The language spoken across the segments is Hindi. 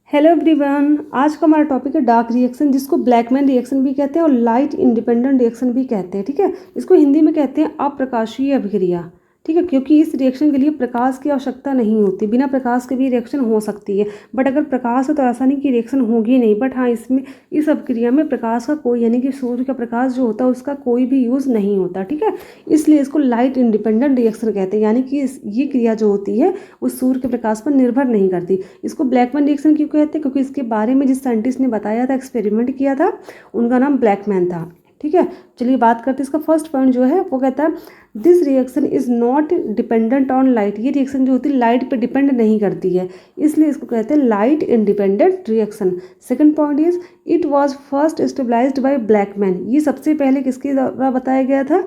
हेलो एवरीवन, आज का हमारा टॉपिक है डार्क रिएक्शन, जिसको ब्लैकमैन रिएक्शन भी कहते हैं और लाइट इंडिपेंडेंट रिएक्शन भी कहते हैं। ठीक है, इसको हिंदी में कहते हैं अप्रकाशीय अभिक्रिया। ठीक है, क्योंकि इस रिएक्शन के लिए प्रकाश की आवश्यकता नहीं होती, बिना प्रकाश के भी रिएक्शन हो सकती है। बट अगर प्रकाश है तो ऐसा नहीं कि रिएक्शन होगी नहीं, बट हाँ इसमें इस अभिक्रिया में प्रकाश का कोई यानी कि सूर्य का प्रकाश जो होता है उसका कोई भी यूज़ नहीं होता। ठीक है, इसलिए इसको लाइट इंडिपेंडेंट रिएक्शन कहते हैं, यानी कि ये क्रिया जो होती है वो सूर्य के प्रकाश पर निर्भर नहीं करती। इसको ब्लैकमैन रिएक्शन क्यों कहते हैं? क्योंकि इसके बारे में जिस साइंटिस्ट ने बताया था, एक्सपेरिमेंट किया था, उनका नाम ब्लैकमैन था। ठीक है, चलिए बात करते हैं। इसका फर्स्ट पॉइंट जो है वो कहता है this reaction is not dependent on light. ये रिएक्शन जो होती है लाइट पे डिपेंड नहीं करती है, इसलिए इसको कहते हैं light independent reaction. Second point is it was first stabilised by Blackman. ये सबसे पहले किसके द्वारा बताया गया था?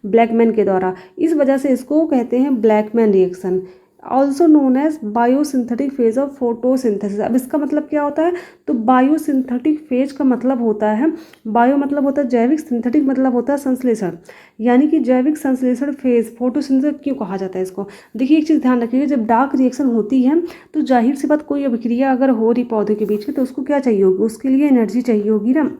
ब्लैकमैन के द्वारा। इस वजह से इसको कहते हैं Blackman reaction, also known as biosynthetic phase of photosynthesis. अब इसका मतलब क्या होता है? तो बायोसिंथेटिक फेज का मतलब होता है, बायो मतलब होता है जैविक, सिंथेटिक मतलब होता है संश्लेषण, यानी कि जैविक संश्लेषण फेज। फोटोसिंथेसिस क्यों कहा जाता है इसको? देखिए एक चीज़ ध्यान रखिएगा, जब डार्क रिएक्शन होती है तो जाहिर सी बात कोई अभिक्रिया अगर हो रही पौधे के बीच में तो उसको क्या चाहिए होगी? उसके लिए एनर्जी चाहिए होगी ना,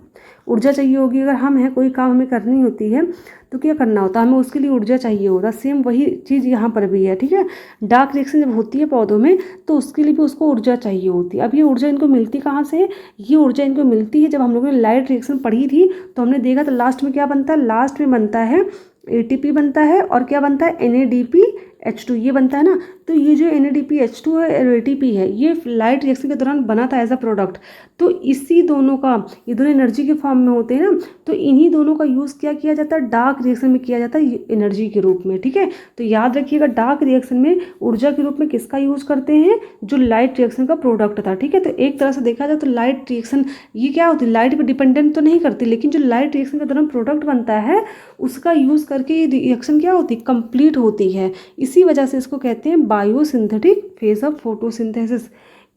ऊर्जा चाहिए होगी। अगर हम हैं, कोई काम हमें करनी होती है तो क्या करना होता है? हमें उसके लिए ऊर्जा चाहिए होता है। सेम वही चीज़ यहाँ पर भी है। ठीक है, डार्क रिएक्शन जब होती है पौधों में तो उसके लिए भी उसको ऊर्जा चाहिए होती है। अब ये ऊर्जा इनको मिलती कहाँ से है? ये ऊर्जा इनको मिलती है, जब हम लोगों ने लाइट रिएक्शन पढ़ी थी तो हमने देखा था लास्ट में क्या बनता है? लास्ट में बनता है ATP बनता है, और क्या बनता है? NADPH2 ये बनता है ना। तो ये जो NADPH2 है और ATP है, ये लाइट रिएक्शन के दौरान बना था एज अ प्रोडक्ट। तो इसी दोनों का, ये दोनों एनर्जी के फॉर्म में होते हैं ना, तो इन्हीं दोनों का यूज़ क्या किया जाता है? डार्क रिएक्शन में किया जाता है एनर्जी के रूप में। ठीक है, तो याद रखिएगा डार्क रिएक्शन में ऊर्जा के रूप में किसका यूज़ करते हैं? जो लाइट रिएक्शन का प्रोडक्ट था। ठीक है, तो एक तरह से देखा जाए तो लाइट रिएक्शन ये क्या होती है? लाइट पर डिपेंडेंट तो नहीं करती, लेकिन जो लाइट रिएक्शन के दौरान प्रोडक्ट बनता है उसका यूज़ करके ये रिएक्शन क्या होती है? कंप्लीट होती है। इसी वजह से इसको कहते हैं biosynthetic phase of photosynthesis.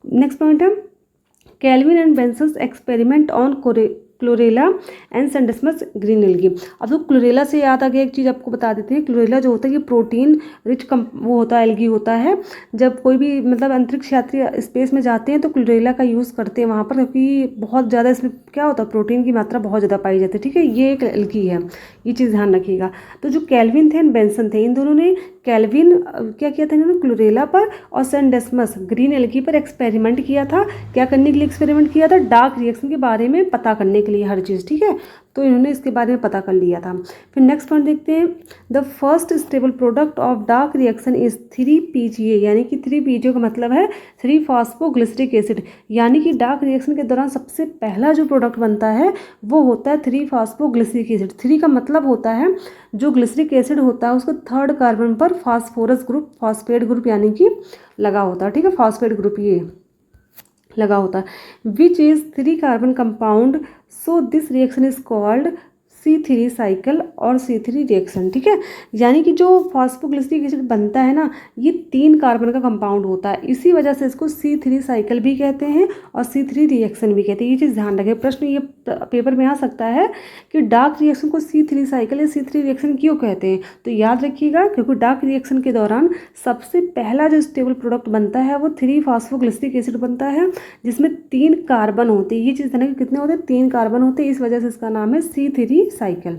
Next point है Calvin and Benson's experiment on chlorella and scenedesmus green algae. अब तो क्लोरेला से याद आ गया, एक चीज़ आपको बता देते हैं। क्लोरेला जो होता है ये प्रोटीन रिच वो होता है, एल्गी होता है। जब कोई भी मतलब अंतरिक्ष यात्री स्पेस में जाते हैं तो क्लोरेला का यूज़ करते हैं वहाँ पर, क्योंकि बहुत ज़्यादा इसमें क्या होता है? प्रोटीन की मात्रा बहुत ज़्यादा पाई जाती है। ठीक है, ये एक एल्गी है, ये चीज़ ध्यान रखिएगा। तो जो कैल्विन थे एंड बेंसन थे, इन दोनों ने कैल्विन क्या किया था? इन्होंने क्लोरेला पर और सेंडेस्मस ग्रीन एल्गी पर एक्सपेरिमेंट किया था। क्या करने के लिए एक्सपेरिमेंट किया था? डार्क रिएक्शन के बारे में पता करने के लिए हर चीज़। ठीक है, तो इन्होंने इसके बारे में पता कर लिया था। फिर नेक्स्ट पॉइंट देखते हैं the first stable product of dark reaction is 3PGA, यानी कि 3PGA का मतलब है 3-फॉस्फोग्लिसरिक एसिड। यानी कि डार्क रिएक्शन के दौरान सबसे पहला जो प्रोडक्ट बनता है वो होता है 3-फॉस्फोग्लिसरिक एसिड। 3 का मतलब होता है जो ग्लिसरिक एसिड होता है उसको थर्ड कार्बन पर फास्फोरस ग्रुप, फॉस्फेट ग्रुप यानी कि लगा होता है। ठीक है, फॉस्फेट ग्रुप ये लगा होता है which is 3 carbon compound. So this reaction is called C3 cycle और C3 रिएक्शन। ठीक है, यानी कि जो फॉस्फोग्लिसरिक एसिड बनता है ना, ये 3 कार्बन का कंपाउंड होता है, इसी वजह से इसको C3 साइकिल भी कहते हैं और C3 रिएक्शन भी कहते हैं। ये चीज़ ध्यान रखें, प्रश्न ये पेपर में आ सकता है कि डार्क रिएक्शन को C3 साइकिल या C3 रिएक्शन क्यों कहते हैं? तो याद रखिएगा क्योंकि डार्क रिएक्शन के दौरान सबसे पहला जो स्टेबल प्रोडक्ट बनता है वो 3-फॉस्फोग्लिसरिक एसिड बनता है, जिसमें 3 कार्बन होते हैं। ये चीज़ ध्यान रखें, कितने होते हैं? 3 कार्बन होते हैं, इस वजह से इसका नाम है C3 साइकिल।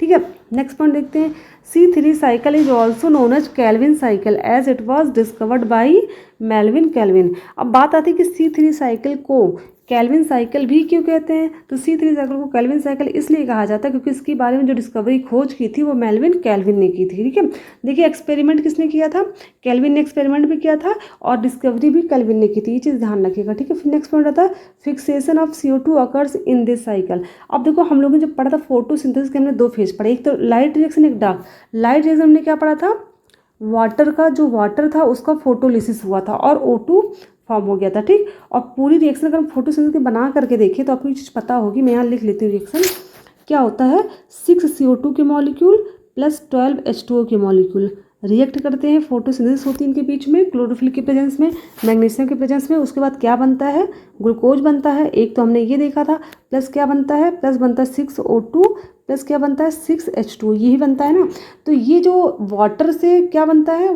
ठीक है, नेक्स्ट पॉइंट देखते हैं C3 cycle is also known as Calvin cycle as it was discovered by Melvin Calvin. अब बात आती है कि C3 साइकिल को कैल्विन साइकिल भी क्यों कहते हैं? तो C3 साइकिल को कैल्विन साइकिल इसलिए कहा जाता है क्योंकि इसके बारे में जो डिस्कवरी खोज की थी वो मेल्विन कैल्विन ने की थी। ठीक है, देखिए एक्सपेरिमेंट किसने किया था? कैल्विन ने एक्सपेरिमेंट भी किया था और डिस्कवरी भी कैल्विन ने की थी, ये चीज़ ध्यान रखिएगा। ठीक है, फिर नेक्स्ट पॉइंट आता है fixation of CO2 occurs in this cycle. अब देखो हम लोगों ने जब पढ़ा था फोटोसिंथेसिस के, हमने 2 फेज पढ़े, एक तो लाइट रिएक्शन, एक डार्क। लाइट रिएक्शन हमने क्या पढ़ा था? वाटर का जो वाटर था उसका फोटोलिसिस हुआ था और O2 फॉर्म हो गया था। ठीक, और पूरी रिएक्शन अगर हम फोटोसिंथेसिस बना करके देखें तो आपको ये चीज़ पता होगी। मैं यहाँ लिख लेती हूँ रिएक्शन क्या होता है। 6 CO2 के मॉलिक्यूल प्लस 12 H2O के मॉलिक्यूल रिएक्ट करते हैं, फोटोसिंथेसिस होती है इनके बीच में, क्लोरोफिल के प्रेजेंस में, मैग्नीशियम के प्रेजेंस में। उसके बाद क्या बनता है? ग्लूकोज बनता है, एक तो हमने ये देखा था। प्लस क्या बनता है? प्लस बनता है 6O2 प्लस क्या बनता है? 6H2, यही बनता है ना। तो ये जो वाटर से क्या बनता है?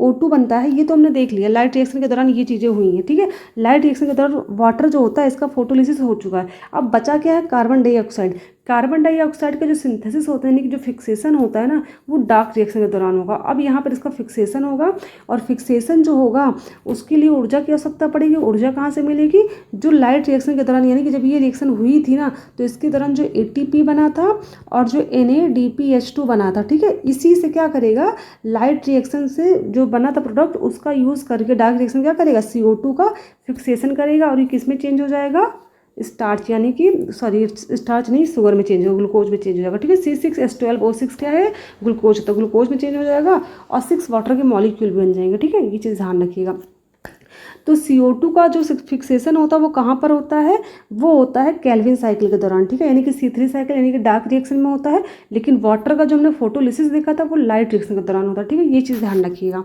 O2 बनता है, ये तो हमने देख लिया, लाइट रिएक्शन के दौरान ये चीज़ें हुई हैं, ठीक है। लाइट रिएक्शन के दौरान वाटर जो होता है इसका फोटोलिसिस हो चुका है। अब बचा क्या है, कार्बन डाइऑक्साइड। कार्बन डाइऑक्साइड का जो सिंथेसिस होता है यानी कि जो फिक्सेशन होता है ना, वो डार्क रिएक्शन के दौरान होगा। अब यहाँ पर इसका फिक्सेशन होगा, और फिक्सेशन जो होगा उसके लिए ऊर्जा की आवश्यकता पड़ेगी। ऊर्जा कहाँ से मिलेगी, जो लाइट रिएक्शन के दौरान, यानी कि जब ये रिएक्शन हुई थी ना, तो इसके दौरान जो ATP बना था और जो NADPH2 बना था, ठीक है, इसी से क्या करेगा, लाइट रिएक्शन से जो बना था प्रोडक्ट उसका यूज़ करके डार्क रिएक्शन क्या करेगा, CO2 का फिक्सेशन करेगा, और ये किस में चेंज हो जाएगा, स्टार्च, यानी कि सॉरी स्टार्च नहीं, शुगर में चेंज होगा, ग्लूकोज में चेंज हो जाएगा, ठीक है। C6H12O6 क्या है, ग्लूकोज, तो ग्लूकोज में चेंज हो जाएगा, और 6 वाटर के मॉलिक्यूल बन जाएंगे, ठीक है। ये चीज़ ध्यान रखिएगा। तो CO2 का जो फिक्सेशन होता है वो कहाँ पर होता है, वो होता है केल्विन साइकिल के दौरान, ठीक है, यानी कि C3 साइकिल यानी कि डार्क रिएक्शन में होता है। लेकिन वाटर का जो हमने फोटोलिसिस देखा था वो लाइट रिएक्शन के दौरान होता है, ठीक है। ये चीज़ ध्यान रखिएगा,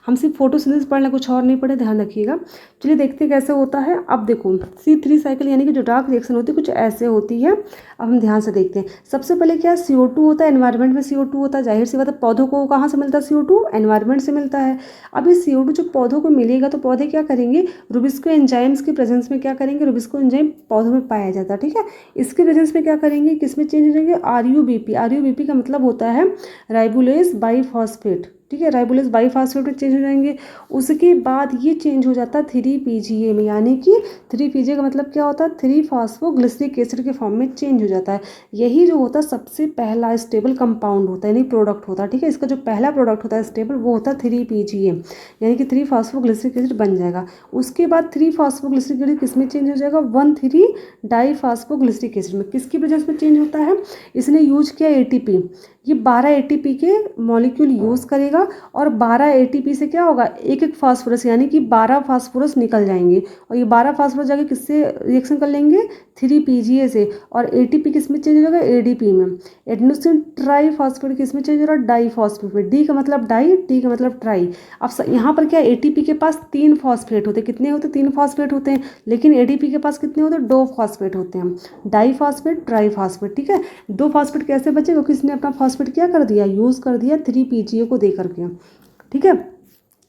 हम सिर्फ फोटोसिंथेसिस पढ़ लें, कुछ और नहीं पढ़े, ध्यान रखिएगा। चलिए देखते हैं कैसे होता है। अब देखो C3 साइकिल यानी कि जो डार्क रिएक्शन होती है कुछ ऐसे होती है। अब हम ध्यान से देखते हैं। सबसे पहले क्या CO2 होता है, एनवायरनमेंट में CO2 होता है, जाहिर सी बात है पौधों को कहाँ से मिलता है CO2, एनवायरनमेंट से मिलता है। अब ये CO2 जो पौधों को मिलेगा तो पौधे क्या करेंगे, रुबिस्को एंजाइम्स की प्रेजेंस में क्या करेंगे, रुबिस्को एंजाइम पौधों में पाया जाता है, ठीक है। इसके प्रेजेंस में क्या करेंगे, किस में चेंज हो जाएंगे, RUBP। RUBP का मतलब होता है राइबोलेज बाइफॉस्फेट, ठीक है, राइबोलेज बाइफॉस्फेट में चेंज हो जाएंगे। उसके बाद ये चेंज हो जाता है 3PGA में, यानी कि 3PGA का मतलब क्या होता है, 3-फॉस्फोग्लिसरिक एसिड के फॉर्म में चेंज हो जाता है। यही जो होता है सबसे पहला स्टेबल कंपाउंड होता है, यानी प्रोडक्ट होता है, ठीक है। इसका जो पहला प्रोडक्ट होता है स्टेबल वो होता है 3PGA, यानी कि 3-फॉस्फोग्लिसरिक एसिड बन जाएगा। उसके बाद 3-फॉस्फोग्लिसरिक एसिड किस में चेंज हो जाएगा, 1,3-डाइफॉस्फोग्लिसरिक एसिड में। किसकी वजह से चेंज होता है, इसने यूज किया ATP। ये 12 ATP के मॉलिक्यूल यूज़ करेगा, और 12 ATP से क्या होगा, एक एक फास्फोरस, यानी कि 12 फास्फोरस निकल जाएंगे, और ये 12 फास्फोरस जाके किससे रिएक्शन कर लेंगे, 3PGA से। और ATP किस में चेंज हो जाएगा, ADP में। एडेनोसिन ट्राईफॉस्फेट किस में चेंज हो रहा है, डाईफॉस्फेट में। D का मतलब डाई, T का मतलब ट्राई। अब यहाँ पर क्या, ATP के पास 3 फॉस्फेट होते हैं, कितने होते हैं, 3 फॉस्फेट होते हैं। लेकिन ADP के पास कितने होते हैं, 2 फॉस्फेट होते हैं, डाईफॉस्फेट, ट्राईफॉस्फेट, ठीक है। 2 फॉस्फेट कैसे बचे, क्योंकि इसने अपना फॉस्फेट क्या कर दिया, यूज़ कर दिया 3PGA को दे करके, ठीक है।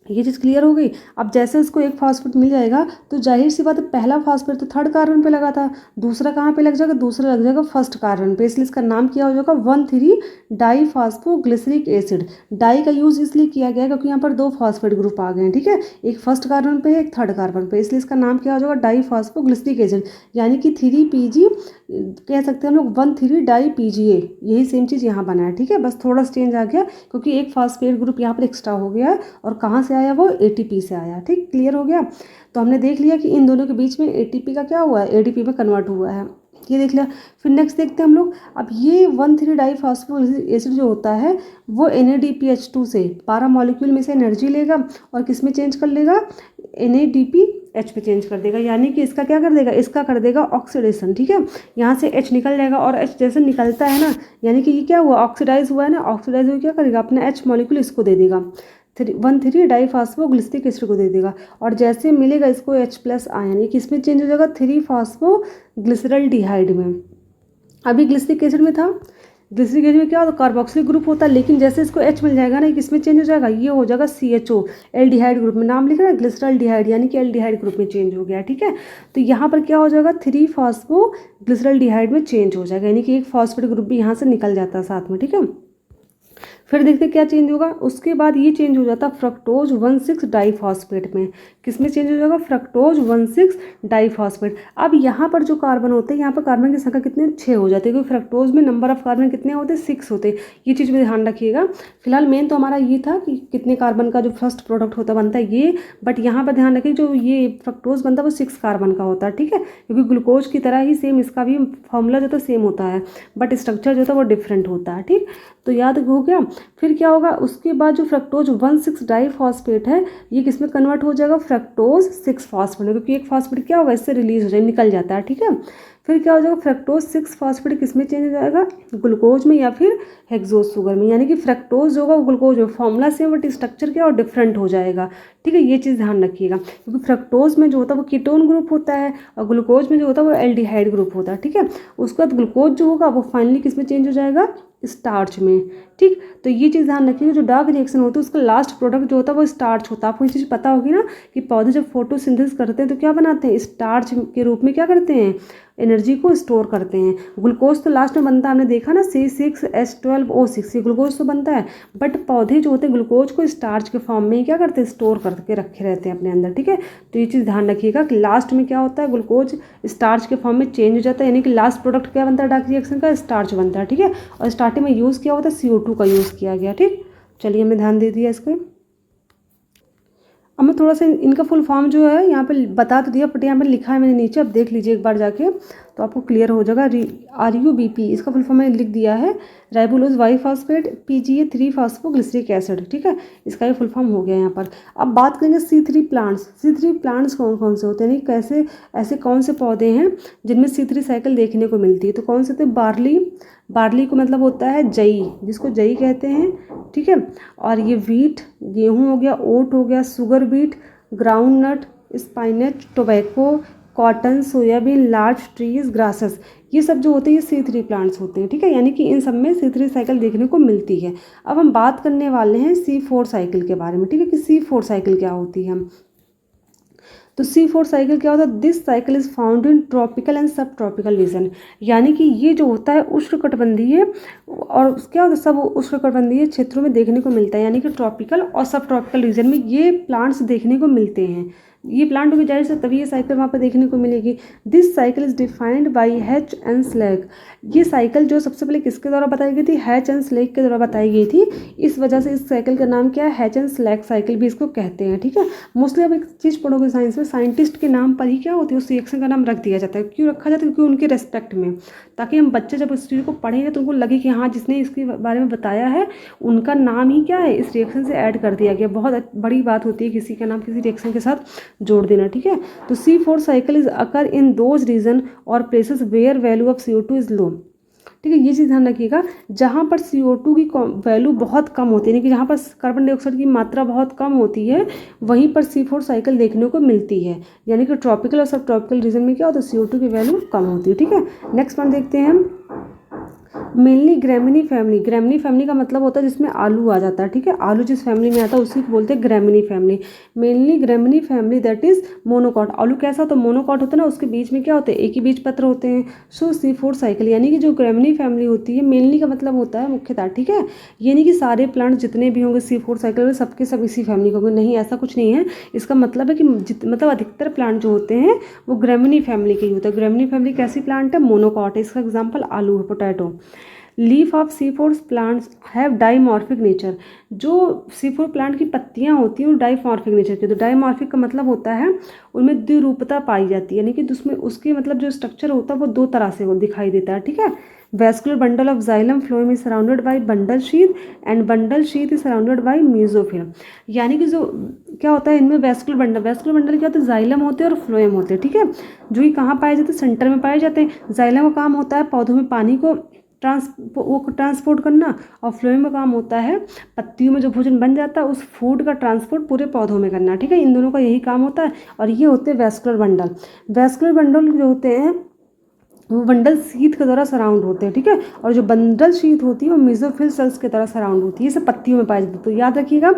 ये चीज़ क्लियर हो गई। अब जैसे इसको एक फास्फेट मिल जाएगा तो जाहिर सी बात है पहला फास्फेट तो 3rd कार्बन पे लगा था, दूसरा कहाँ पे लग जाएगा, दूसरा लग जाएगा 1st कार्बन पे, इसलिए इसका नाम क्या हो जाएगा, 1,3-डाईफॉस्फोग्लिसरिक एसिड। डाई का यूज़ इसलिए किया गया क्योंकि यहाँ पर 2 फॉस्फेट ग्रुप आ गए हैं, ठीक है, एक 1st कार्बन पे है, एक 3rd कार्बन पे, इसलिए इसका नाम क्या हो जाएगा, डाईफॉस्फोग्लिसरिक एसिड, यानी कि 3PG कह सकते हैं हम लोग, 1,3-डाई-PGA। यही सेम चीज़ यहाँ बना है, ठीक है, बस थोड़ा सा चेंज आ गया क्योंकि एक फॉस्फेट ग्रुप यहाँ पर एक्स्ट्रा हो गया है, और कहाँ से आया वो, ATP से आया, ठीक, क्लियर हो गया। तो हमने देख लिया कि इन दोनों के बीच में ATP का क्या हुआ है, ADP में कन्वर्ट हुआ है, ये देख लिया। फिर नेक्स्ट देखते हैं हम लोग। अब ये 1,3-डाईफॉस्फोरिक एसिड जो होता है वो NADPH2 से 12 मॉलिक्यूल में से एनर्जी लेगा और किस में चेंज कर लेगा, NADPH पे चेंज कर देगा, यानी कि इसका क्या कर देगा, इसका कर देगा ऑक्सीडेशन, ठीक है। यहाँ से H निकल जाएगा, और H जैसे निकलता है ना, यानी कि ये क्या हुआ, ऑक्सीडाइज हुआ है ना, ऑक्सीडाइज हुआ क्या करेगा, अपना H मॉलिक्यूल इसको दे देगा, 1,3-डाईफॉस्फोग्लिसरिक एसिड को दे देगा, और जैसे मिलेगा इसको H+ आयन, ये किस में चेंज हो जाएगा, 3-फॉस्फोग्लिसरल्डिहाइड में। अभी ग्लिसरिक एसिड में था, ग्लिसरिक एसिड में क्या होता है, कार्बोक्सिलिक ग्रुप होता है, लेकिन जैसे इसको H मिल जाएगा ना, ये किस में चेंज हो जाएगा, ये हो जाएगा CHO, एल्डिहाइड ग्रुप में। नाम लिख रहा है ग्लिसरल्डिहाइड, यानी कि एल्डिहाइड ग्रुप में चेंज हो गया, ठीक है। तो यहाँ पर क्या हो जाएगा, 3-फॉस्फोग्लिसरल्डिहाइड में चेंज हो जाएगा, यानी कि एक फॉस्फेट ग्रुप भी यहाँ से निकल जाता है साथ में, ठीक है। फिर देखते क्या चेंज होगा, उसके बाद ये चेंज हो जाता है फ्रक्टोज 1,6-डाईफॉस्फेट में। किस में चेंज हो जाएगा, फ्रक्टोज 1,6-डाईफॉस्फेट। अब यहाँ पर जो कार्बन होते हैं, यहाँ पर कार्बन की संख्या कितने, 6 हो जाती है, क्योंकि फ्रक्टोज में नंबर ऑफ कार्बन कितने होते हैं, 6 होते हैं। ये चीज़ में ध्यान रखिएगा। फिलहाल मेन तो हमारा ये था कि कितने कार्बन का जो फर्स्ट प्रोडक्ट होता बनता है ये, बट यहाँ पर ध्यान रखिए जो ये फ्रक्टोज बनता है वो 6 कार्बन का होता है, ठीक है, क्योंकि ग्लूकोज की तरह ही सेम इसका भी फॉर्मूला जो था सेम होता है, बट स्ट्रक्चर जो था वो डिफरेंट होता है, ठीक। तो याद हो गया। फिर क्या होगा, उसके बाद जो फ्रक्टोज 1,6-डाईफॉस्फेट है ये किस में कन्वर्ट हो जाएगा, फ्रक्टोज 6-फॉस्फेट में, क्योंकि एक फॉस्फेट क्या होगा, इससे रिलीज हो जाए, निकल जाता है, ठीक है। फिर क्या हो जाएगा, फ्रक्टोज 6 फॉस्फेट किस में चेंज हो जाएगा, ग्लूकोज में या फिर हेक्सोज शुगर में। यानी कि फ्रक्टोज जो होगा वो ग्लूकोज में, फॉर्मूला सेम बट स्ट्रक्चर क्या और डिफरेंट हो जाएगा। ठीक है, ये चीज़ ध्यान रखिएगा, क्योंकि फ्रक्टोज में जो होता है वो कीटोन ग्रुप होता है और ग्लूकोज में जो होता है वो एल्डिहाइड ग्रुप होता है। ठीक है, उसके बाद ग्लूकोज जो होगा वो फाइनली किस में चेंज हो जाएगा, स्टार्च में। ठीक, तो ये चीज़ ध्यान रखिएगा, जो डार्क रिएक्शन होता है उसका लास्ट प्रोडक्ट जो होता है वो स्टार्च होता है। आपको ये चीज़ पता होगी ना कि पौधे जब फोटोसिंथेसिस करते हैं तो क्या बनाते हैं, स्टार्च के रूप में क्या करते हैं, एनर्जी को स्टोर करते हैं। ग्लूकोज तो लास्ट में बनता है, हमने देखा ना C6H12O6, ये ग्लूकोज तो बनता है, बट पौधे जो होते हैं ग्लूकोज को स्टार्च के फॉर्म में ही क्या करते हैं, स्टोर करके रखे रहते हैं अपने अंदर। ठीक है, तो ये चीज़ ध्यान रखिएगा कि लास्ट में क्या होता है, ग्लूकोज स्टार्च के फॉर्म में चेंज हो जाता है, यानी कि लास्ट प्रोडक्ट क्या बनता है डार्क रिएक्शन का, स्टार्च बनता है। ठीक है, और स्टार्टिंग में यूज़ किया होता है CO2 का यूज़ किया गया। ठीक, चलिए हमने ध्यान दे दिया इसको। अब मैं थोड़ा सा इनका फुल फॉर्म जो है यहाँ पे बता तो दिया, बट यहाँ पे लिखा है मैंने नीचे, अब देख लीजिए एक बार जाके तो आपको क्लियर हो जाएगा। RUBP इसका फुल फॉर्म मैंने लिख दिया है, राइबोलोज बाइफॉस्फेट PGA 3 फॉस्फोग्लिसरिक एसिड। ठीक है, इसका ये फुल फॉर्म हो गया यहाँ पर। अब बात करेंगे C3 प्लांट्स। C3 प्लांट्स कौन कौन से होते हैं, यानी कैसे ऐसे कौन से पौधे हैं जिनमें C3 साइकिल देखने को मिलती है। तो कौन से थे, बार्ली को मतलब होता है जई, जिसको जई कहते हैं। ठीक है, और ये वीट, गेहूं हो गया, ओट हो गया, sugar beet, ground nut, spinach, tobacco, cotton, soybean, large trees, grasses, ये सब जो होते हैं ये C3 प्लांट्स होते हैं। ठीक है, यानी कि इन सब में C3 साइकिल देखने को मिलती है। अब हम बात करने वाले हैं C4 साइकिल के बारे में। ठीक है, कि C4 साइकिल क्या होती है। तो C4 साइकिल क्या होता है, this cycle is found in tropical and सब ट्रॉपिकल रीजन। यानी कि ये जो होता है उष्णकटिबंधीय और क्या होता है सब उष्णकटिबंधीय क्षेत्रों में देखने को मिलता है, यानी कि ट्रॉपिकल और सब ट्रॉपिकल रीजन में ये प्लांट्स देखने को मिलते हैं। ये प्लांट होगी जाहिर से तभी ये साइकिल वहाँ पर देखने को मिलेगी। This cycle is defined by hatch and slag. ये साइकिल जो सबसे पहले किसके द्वारा बताई गई थी, हैच एंड स्लैग के द्वारा बताई गई थी। इस वजह से इस साइकिल का नाम क्या है, हैच एंड स्लैग साइकिल भी इसको कहते हैं। ठीक है, मोस्टली अब एक चीज़ पढ़ोगे साइंस में, साइंटिस्ट के नाम पर ही क्या होती है उस रिएक्शन का नाम रख दिया जाता है। क्यों रखा जाता है, क्योंकि उनके रेस्पेक्ट में, ताकि हम बच्चे जब उस चीज़ को पढ़ेंगे तो उनको लगे कि हाँ जिसने इसके बारे में बताया है उनका नाम ही क्या है इस रिएक्शन से ऐड कर दिया गया। बहुत बड़ी बात होती है किसी का नाम किसी रिएक्शन के साथ जोड़ देना। ठीक है, तो C4 cycle is occur in those region और places where value of CO2 is low. ठीक है, ये चीज़ ध्यान रखिएगा, जहाँ पर CO2 की वैल्यू बहुत कम होती है, यानी कि जहाँ पर कार्बन डाइऑक्साइड की मात्रा बहुत कम होती है वहीं पर C4 साइकिल देखने को मिलती है। यानी कि ट्रॉपिकल और सब ट्रॉपिकल रीजन में क्या होता है, CO2 की वैल्यू कम होती है। ठीक है, नेक्स्ट वन देखते हैं हम, mainly Gramineae family. Gramineae family का मतलब होता है जिसमें आलू आ जाता है। ठीक है, आलू जिस फैमिली में आता है उसी को बोलते हैं Gramineae family. Mainly Gramineae family that is monocot. आलू कैसा होता है, मोनोकॉट होता है ना, उसके बीच में क्या होते हैं, एक ही बीज पत्र होते हैं। सो C4 साइकिल यानी कि जो ग्रैमिनी फैमिली होती है, मेनली का मतलब होता है मुख्यतः। ठीक है, यानी कि सारे प्लांट जितने भी होंगे C4 साइकिल में सबके सब इसी फैमिली के होंगे, नहीं ऐसा कुछ नहीं है। इसका मतलब है कि मतलब अधिकतर प्लांट जो होते हैं वो ग्रैमिनी फैमिली के ही होते हैं। ग्रैमिनी फैमिली कैसी प्लांट है, मोनोकॉट है। इसका एग्जाम्पल आलू है, potato. Leaf of C4 plants have dimorphic nature. जो C4 प्लांट की पत्तियां होती हैं वो डाइमॉर्फिक नेचर की। तो डाइमॉर्फिक का मतलब होता है उनमें द्विरूपता पाई जाती है, यानी कि उसमें उसके मतलब जो स्ट्रक्चर होता है वो दो तरह से वो दिखाई देता है। ठीक है, vascular bundle of xylem phloem is surrounded by bundle sheath and bundle sheath is surrounded by mesophyll. यानी कि जो क्या होता है इनमें वैस्कुलर बंडल क्या होता है, जाइलम होते हैं और फ्लोएम होते हैं। ठीक है, जो ये कहाँ पाए जाते हैं, सेंटर में पाए जाते हैं। जाइलम का काम होता है पौधों में पानी को ट्रांसपोर्ट करना, और फ्लोएम का काम होता है पत्तियों में जो भोजन बन जाता है उस फूड का ट्रांसपोर्ट पूरे पौधों में करना। ठीक है, इन दोनों का यही काम होता है। और ये होते हैं वैस्कुलर बंडल। वैस्कुलर बंडल जो होते हैं वो बंडल शीथ के द्वारा सराउंड होते हैं। ठीक है, और जो बंडल शीथ होती है वो मेसोफिल सेल्स के द्वारा सराउंड होती है। ये सब पत्तियों में पाए जाते हैं। तो याद रखिएगा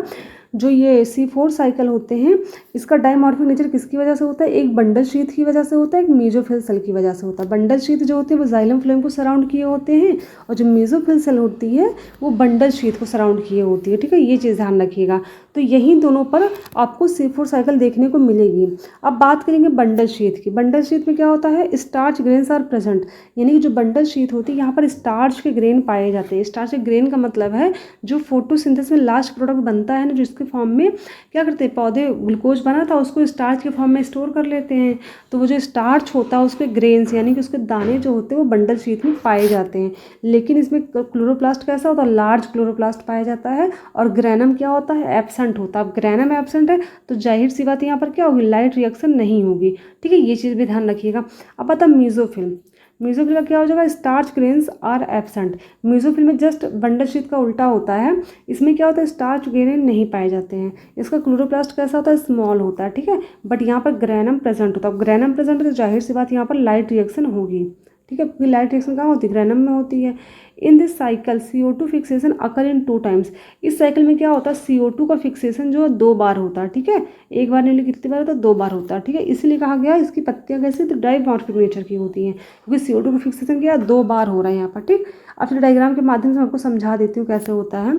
जो ये C4 साइकिल होते हैं इसका डाइमॉर्फिक नेचर किसकी वजह से होता है, एक बंडल शीथ की वजह से होता है, एक मेसोफिल सेल की वजह से होता है। बंडल शीथ जो होती है वो जाइलम फ्लोएम को सराउंड किए होते हैं, और जो मेसोफिल सेल होती है वो बंडल शीथ को सराउंड किए होती है। ठीक है, ये चीज़ ध्यान रखिएगा। तो यही दोनों पर आपको C4 साइकिल देखने को मिलेगी। अब बात करेंगे बंडल शीथ की। बंडल शीथ में क्या होता है, स्टार्च ग्रेन्स आर प्रेजेंट। यानी कि जो बंडल शीथ होती है यहाँ पर स्टार्च के ग्रेन पाए जाते हैं। स्टार्च के ग्रेन का मतलब है जो फोटोसिंथेसिस में लास्ट प्रोडक्ट बनता है ना, जिसके फॉर्म में क्या करते हैं, पौधे ग्लूकोज बना था उसको स्टार्च के फॉर्म में स्टोर कर लेते हैं। तो वो जो स्टार्च होता है उसके ग्रेन्स यानी कि उसके दाने जो होते हैं वो बंडल शीथ में पाए जाते हैं। लेकिन इसमें क्लोरोप्लास्ट कैसा होता है, लार्ज क्लोरोप्लास्ट पाया जाता है, और ग्रैनम क्या होता है, एब्सेंट होता है। अब ग्रैनम एब्सेंट है तो जाहिर सी बात यहाँ पर क्या होगी, लाइट रिएक्शन नहीं होगी। ठीक है, ये चीज़ भी ध्यान रखिएगा। अब आता है मेसोफिल्म। म्यूजोफिल का क्या हो जाएगा, starch grains are absent. Mesophyll में जस्ट बंडल शीट का उल्टा होता है, इसमें क्या होता है, स्टार्च ग्रेन नहीं पाए जाते हैं। इसका क्लोरोप्लास्ट कैसा होता है, स्मॉल होता है, ठीक है, बट यहाँ पर ग्रैनम प्रेजेंट होता है। ग्रैनम प्रेजेंट है तो जाहिर सी बात यहाँ पर लाइट रिएक्शन होगी, ठीक है, क्योंकि लाइट रिएक्शन कहाँ होती है, ग्रैनम में होती है। In this cycle CO2 fixation occur in 2 times. इस साइकिल में क्या होता है, CO2 का फिक्सेशन जो है 2 बार होता है, ठीक है, एक बार नहीं कितनी बार होता है, 2 बार होता है, ठीक है। इसलिए कहा गया इसकी पत्तियां कैसे, तो डाइमॉर्फिक नेचर की होती हैं, क्योंकि CO2 का फिक्सेशन क्या है, 2 बार हो रहा है यहाँ पर, ठीक। अब फिर डायग्राम के माध्यम से आपको समझा देती हूँ कैसे होता है।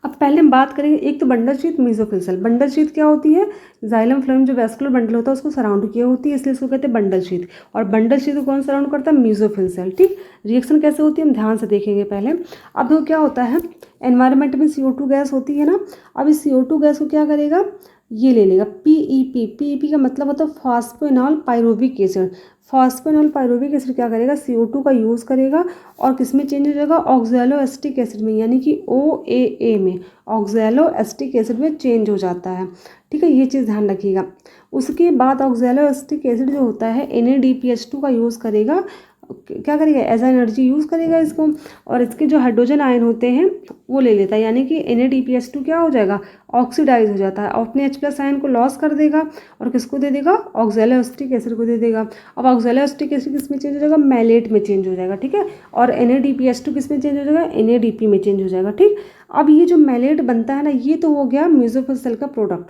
अब पहले हम बात करेंगे, एक तो bundle sheath, mesophyll cell. Bundle sheath क्या होती है, जाइलम फ्लोएम जो वैस्कुलर बंडल होता है उसको सराउंड किया होती है, इसलिए इसको कहते हैं बंडल शीथ। और बंडल शीथ को कौन सराउंड करता है, मेसोफिल सेल, ठीक। रिएक्शन कैसे होती है हम ध्यान से देखेंगे पहले। अब देखो क्या होता है, एनवायरनमेंट में CO2 गैस होती है ना, अब इस CO2 गैस को क्या करेगा, ये ले लेगा PEP। PEP का मतलब होता है फॉस्फेनॉल पाइरुविक एसिड। फॉस्फेनॉल पाइरुविक एसिड क्या करेगा, CO2 का यूज़ करेगा और किस में चेंज हो जाएगा, ऑक्सैलो एसिटिक एसिड में, यानी कि OAA में, ऑक्सैलो एसिटिक एसिड में चेंज हो जाता है, ठीक है, ये चीज़ ध्यान रखिएगा। उसके बाद ऑक्सैलो एसिटिक एसिड जो होता है NADPH2 का यूज़ करेगा, क्या करेगा, एज आ एनर्जी यूज़ करेगा इसको, और इसके जो हाइड्रोजन आयन होते हैं वो ले लेता है, यानी कि NADPH2 क्या हो जाएगा, ऑक्सीडाइज हो जाता है, अपने H+ आयन को लॉस कर देगा और किसको दे देगा, ऑक्सैलो एसिटिक एसिड को दे देगा। अब ऑक्सैलो एसिटिक एसिड किस में चेंज हो जाएगा, मैलेट में चेंज हो जाएगा, ठीक है, और NADPH2 किस में चेंज हो जाएगा, NADP में चेंज हो जाएगा, ठीक। अब ये जो मैलेट बनता है ना, ये तो हो गया मेसोफिल सेल का प्रोडक्ट,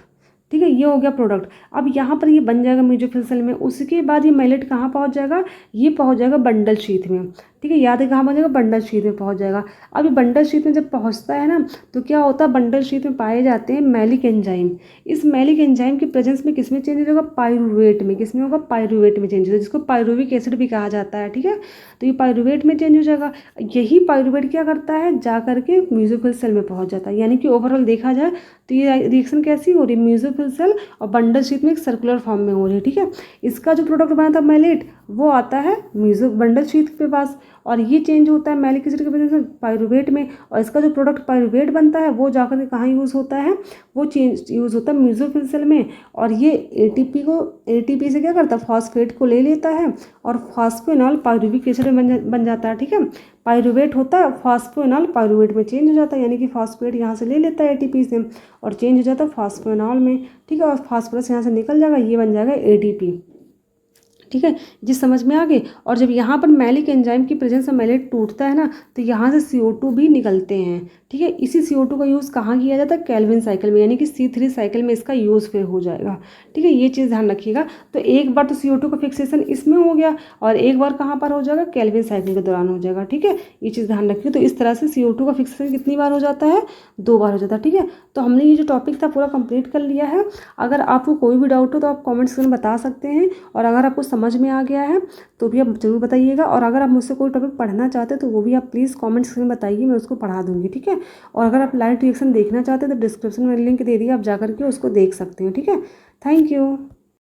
ठीक है, ये हो गया प्रोडक्ट। अब यहाँ पर ये बन जाएगा मेसोफिल सेल में, उसके बाद ये मैलेट कहाँ पहुँच जाएगा, ये पहुँच जाएगा बंडल शीथ में, ठीक है, याद है कहाँ पहुँच जाएगा, बंडल शीथ में पहुँच जाएगा। अब ये बंडल शीथ में जब पहुँचता है ना, तो क्या होता है, बंडल शीथ में पाए जाते हैं मैलिक एंजाइम। इस मैलिक एंजाइम की प्रेजेंस में किस में चेंज हो जाएगा, पाइरुवेट में, किस में होगा, पाइरुवेट में चेंज हो जाएगा, जिसको पाइरुविक एसिड भी कहा जाता है, ठीक है, तो ये पाइरुवेट में चेंज हो जाएगा। यही पाइरुवेट क्या करता है, जा करके मेसोफिल सेल में पहुँच जाता है, यानी कि ओवरऑल देखा जाए तो ये रिएक्शन कैसी हो रही है, मेसोफिल सेल और बंडल शीथ में एक सर्कुलर फॉर्म में हो रही है, ठीक है। इसका जो प्रोडक्ट बना था मैलेट, वो आता है बंडल शीथ के पास, और ये चेंज होता है मैलिक एसिड की वजह से पाइरुवेट में, और इसका जो प्रोडक्ट पाइरुवेट बनता है वो जाकर के कहाँ यूज़ होता है, वो चेंज यूज़ होता है मेसोफिल सेल में, और ये ATP से क्या करता है, फॉस्फेट को ले लेता है और फॉस्फेनॉल पाइरुविक एसिड में बन जाता है, ठीक है। पाइरुवेट होता है, फॉस्फेनॉल पाइरुवेट में चेंज हो जाता है, यानी कि फॉस्फेट यहाँ से ले लेता है ATP से और चेंज हो जाता है फॉस्फेनॉल में, ठीक है, और फॉस्फोरस यहाँ से निकल जाएगा, ये बन जाएगा ADP, ठीक है, जिस समझ में आ गए। और जब यहाँ पर मैलिक एंजाइम की प्रेजेंस में मैलेट टूटता है ना, तो यहाँ से CO2 भी निकलते हैं, ठीक है। इसी CO2 का यूज़ कहाँ किया जाता है, कैल्विन साइकिल में, यानी कि C3 साइकिल में इसका यूज़ फिर हो जाएगा, ठीक है, ये चीज़ ध्यान रखिएगा। तो एक बार तो CO2 का फिक्सेशन इसमें हो गया और एक बार कहाँ पर हो जाएगा, कैल्विन साइकिल के दौरान हो जाएगा, ठीक है, ये चीज़ ध्यान रखिए। तो इस तरह से CO2 का फिक्सेशन कितनी बार हो जाता है, 2 बार हो जाता है, ठीक है। तो हमने ये जो टॉपिक था पूरा कंप्लीट कर लिया है। अगर आपको कोई भी डाउट हो तो आप कॉमेंट सेक्शन में बता सकते हैं, और अगर आपको समझ में आ गया है तो भी आप ज़रूर बताइएगा, और अगर आप मुझसे कोई टॉपिक पढ़ना चाहते हैं तो वो भी आप प्लीज़ कमेंट सेक्शन में बताइए, मैं उसको पढ़ा दूँगी, ठीक है। और अगर आप लाइव रिएक्शन देखना चाहते हैं तो डिस्क्रिप्शन में लिंक दे दिए, आप जाकर के उसको देख सकते हो, ठीक है। Thank you.